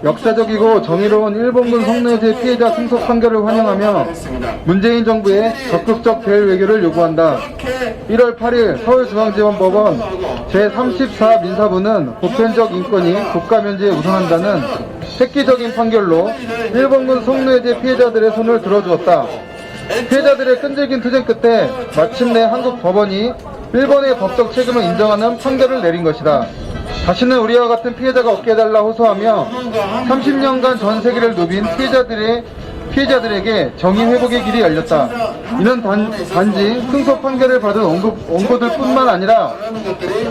역사적이고 정의로운 일본군 성노예제 피해자 승소 판결을 환영하며 문재인 정부의 적극적 대일 외교를 요구한다. 1월 8일 서울중앙지원법원 제34 민사부는 보편적 인권이 국가면제에 우선한다는 획기적인 판결로 일본군 성노예제 피해자들의 손을 들어주었다. 피해자들의 끈질긴 투쟁 끝에 마침내 한국 법원이 일본의 법적 책임을 인정하는 판결을 내린 것이다. 다시는 우리와 같은 피해자가 없게 해달라 호소하며 30년간 전 세계를 누빈 피해자들에게 정의 회복의 길이 열렸다. 이는 단지 승소 판결을 받은 원고들 뿐만 아니라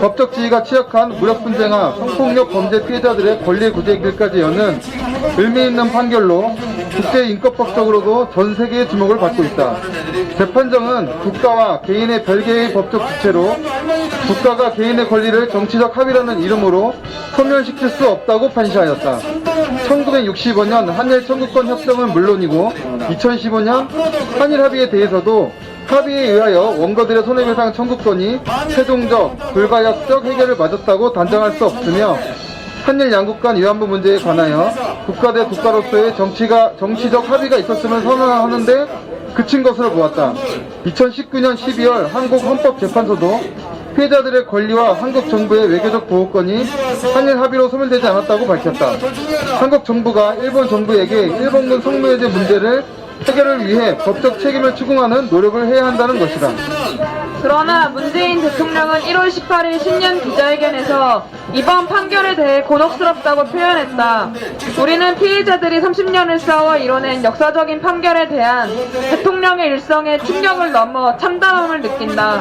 법적 지위가 취약한 무력분쟁화, 성폭력 범죄 피해자들의 권리 구제 길까지 여는 의미 있는 판결로 국제인권법적으로도 전 세계의 주목을 받고 있다. 재판정은 국가와 개인의 별개의 법적 주체로 국가가 개인의 권리를 정치적 합의라는 이름으로 소멸시킬 수 없다고 판시하였다. 1965년 한일 청구권 협정은 물론이고 2015년 한일 합의에 대해서도 합의에 의하여 원고들의 손해배상 청구권이 최종적, 불가역적 해결을 맞았다고 단정할 수 없으며 한일 양국 간 위안부 문제에 관하여 국가 대 국가로서의 정치적 합의가 있었음을 선언하는데 그친 것으로 보았다. 2019년 12월 한국헌법재판소도 피해자들의 권리와 한국 정부의 외교적 보호권이 한일 합의로 소멸되지 않았다고 밝혔다. 한국 정부가 일본 정부에게 일본군 성노예제 문제를 해결을 위해 법적 책임을 추궁하는 노력을 해야 한다는 것이다. 그러나 문재인 대통령은 1월 18일 신년 기자회견에서 이번 판결에 대해 곤혹스럽다고 표현했다. 우리는 피해자들이 30년을 싸워 이뤄낸 역사적인 판결에 대한 대통령의 일성에 충격을 넘어 참담함을 느낀다.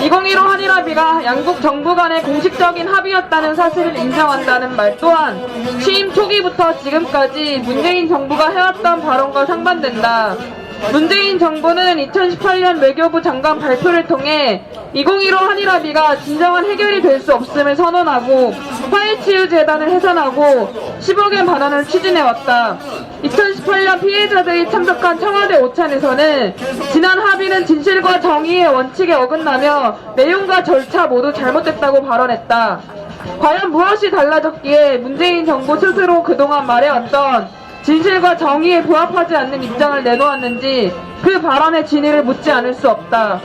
2015 한일합의가 양국 정부 간의 공식적인 합의였다는 사실을 인정한다는 말 또한 취임 초기부터 지금까지 문재인 정부가 해왔던 발언과 상반된다. 문재인 정부는 2018년 외교부 장관 발표를 통해 2015 한일합의가 진정한 해결이 될 수 없음을 선언하고 화해치유재단을 해산하고 10억엔 반환을 추진해왔다. 2018년 피해자들이 참석한 청와대 오찬에서는 지난 합의는 진실과 정의의 원칙에 어긋나며 내용과 절차 모두 잘못됐다고 발언했다. 과연 무엇이 달라졌기에 문재인 정부 스스로 그동안 말해왔던 진실과 정의에 부합하지 않는 입장을 내놓았는지 그 발언의 진위를 묻지 않을 수 없다.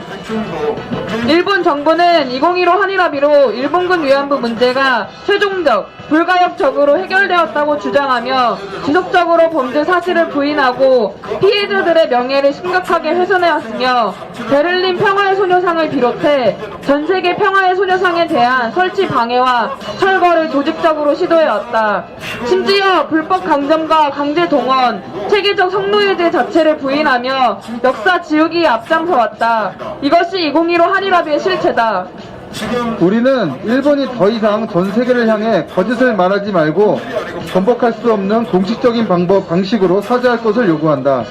일본 정부는 2015 한일합의로 일본군 위안부 문제가 최종적, 불가역적으로 해결되었다고 주장하며 지속적으로 범죄 사실을 부인하고 피해자들의 명예를 심각하게 훼손해왔으며 베를린 평화의 소녀상을 비롯해 전세계 평화의 소녀상에 대한 설치 방해와 철거를 조직적으로 시도해왔다. 심지어 불법 강점과 강제 동원, 체계적 성노예제 자체를 부인하며 역사 지우기에 앞장서왔다. 이것이 2015 한일합의의 실체다. 우리는 일본이 더 이상 전 세계를 향해 거짓을 말하지 말고 번복할 수 없는 공식적인 방식으로 사죄할 것을 요구한다.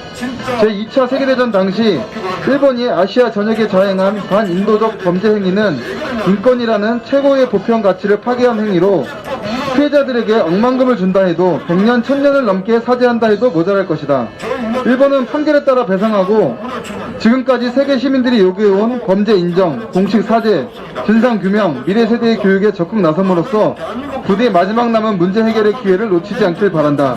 제2차 세계대전 당시 일본이 아시아 전역에 자행한 반인도적 범죄 행위는 인권이라는 최고의 보편 가치를 파괴한 행위로 피해자들에게 억만금을 준다 해도 100년, 1000년을 넘게 사죄한다 해도 모자랄 것이다. 일본은 판결에 따라 배상하고 지금까지 세계 시민들이 요구해온 범죄 인정, 공식 사죄, 진상규명, 미래 세대의 교육에 적극 나섬으로써 부디 마지막 남은 문제 해결의 기회를 놓치지 않길 바란다.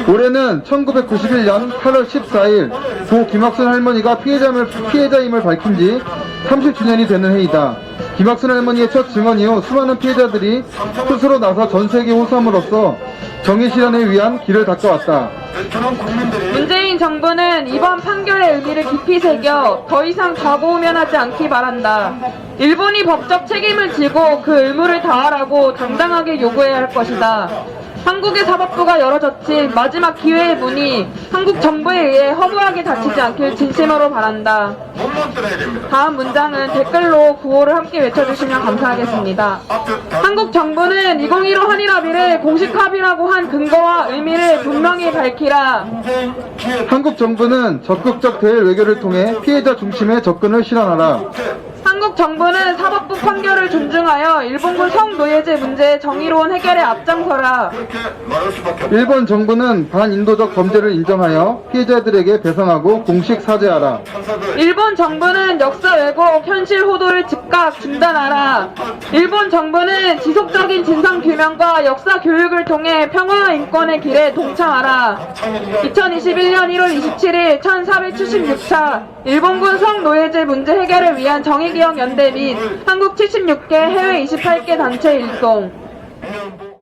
올해는 1991년 8월 14일 고 김학순 할머니가 피해자임을 밝힌 지 30주년이 되는 해이다. 김학순 할머니의 첫 증언 이후 수많은 피해자들이 스스로 나서 전세계 호소함으로써 정의 실현을 위한 길을 닦아왔다. 문재인 정부는 이번 판결의 의미를 깊이 새겨 더 이상 좌고우면하지 않기 바란다. 일본이 법적 책임을 지고 그 의무를 다하라고 당당하게 요구해야 할 것이다. 한국의 사법부가 열어젖힌 마지막 기회의 문이 한국 정부에 의해 허무하게 닫히지 않길 진심으로 바란다. 다음 문장은 댓글로 구호를 함께 외쳐주시면 감사하겠습니다. 한국 정부는 2015 한일합의를 공식 합의라고 한 근거와 의미를 분명히 밝히라. 한국 정부는 적극적 대일 외교를 통해 피해자 중심의 접근을 실현하라. 한국 정부는 사법부 판결을 존중하여 일본군 성노예제 문제의 정의로운 해결에 앞장서라. 일본 정부는 반인도적 범죄를 인정하여 피해자들에게 배상하고 공식 사죄하라. 일본 정부는 역사 왜곡, 현실 호도를 즉각 중단하라. 일본 정부는 지속적인 진상규명과 역사 교육을 통해 평화와 인권의 길에 동참하라. 2021년 1월 27일 1476차 일본군 성노예제 문제 해결을 위한 정의기억연대 및 한국 76개 해외 28개 단체 일동.